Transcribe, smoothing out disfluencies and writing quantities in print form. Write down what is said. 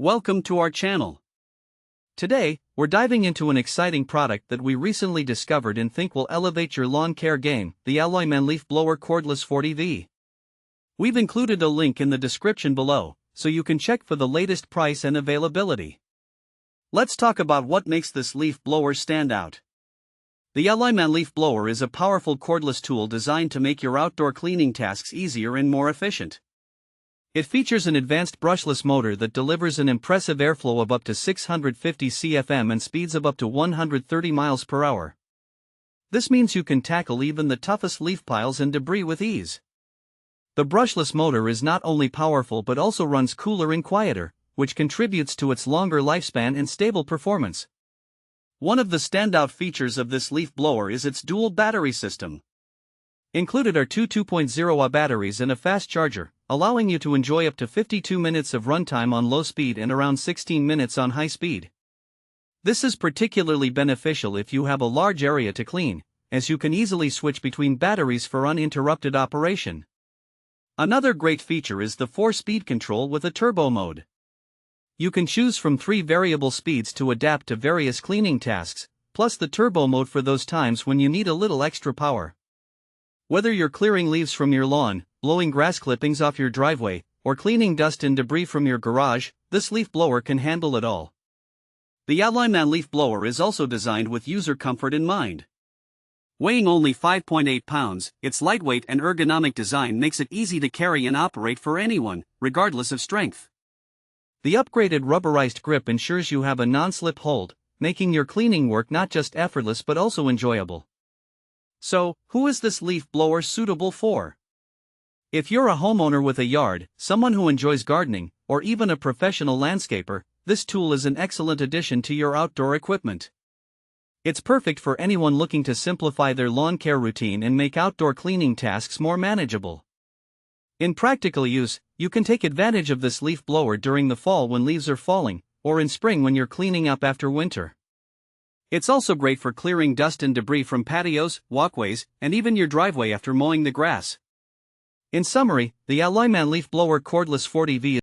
Welcome to our channel. Today, we're diving into an exciting product that we recently discovered and think will elevate your lawn care game, the Alloyman Leaf Blower Cordless 40V. We've included a link in the description below, so you can check for the latest price and availability. Let's talk about what makes this leaf blower stand out. The Alloyman Leaf Blower is a powerful cordless tool designed to make your outdoor cleaning tasks easier and more efficient. It features an advanced brushless motor that delivers an impressive airflow of up to 650 CFM and speeds of up to 130 miles per hour. This means you can tackle even the toughest leaf piles and debris with ease. The brushless motor is not only powerful but also runs cooler and quieter, which contributes to its longer lifespan and stable performance. One of the standout features of this leaf blower is its dual battery system. Included are two 2.0Ah batteries and a fast charger, allowing you to enjoy up to 52 minutes of runtime on low speed and around 16 minutes on high speed. This is particularly beneficial if you have a large area to clean, as you can easily switch between batteries for uninterrupted operation. Another great feature is the 4-speed control with a turbo mode. You can choose from 3 variable speeds to adapt to various cleaning tasks, plus the turbo mode for those times when you need a little extra power. Whether you're clearing leaves from your lawn, blowing grass clippings off your driveway, or cleaning dust and debris from your garage, this leaf blower can handle it all. The Alloyman Leaf Blower is also designed with user comfort in mind. Weighing only 5.8 pounds, its lightweight and ergonomic design makes it easy to carry and operate for anyone, regardless of strength. The upgraded rubberized grip ensures you have a non-slip hold, making your cleaning work not just effortless but also enjoyable. So, who is this leaf blower suitable for? If you're a homeowner with a yard, someone who enjoys gardening, or even a professional landscaper, this tool is an excellent addition to your outdoor equipment. It's perfect for anyone looking to simplify their lawn care routine and make outdoor cleaning tasks more manageable. In practical use, you can take advantage of this leaf blower during the fall when leaves are falling, or in spring when you're cleaning up after winter. It's also great for clearing dust and debris from patios, walkways, and even your driveway after mowing the grass. In summary, the Alloyman Leaf Blower Cordless 40V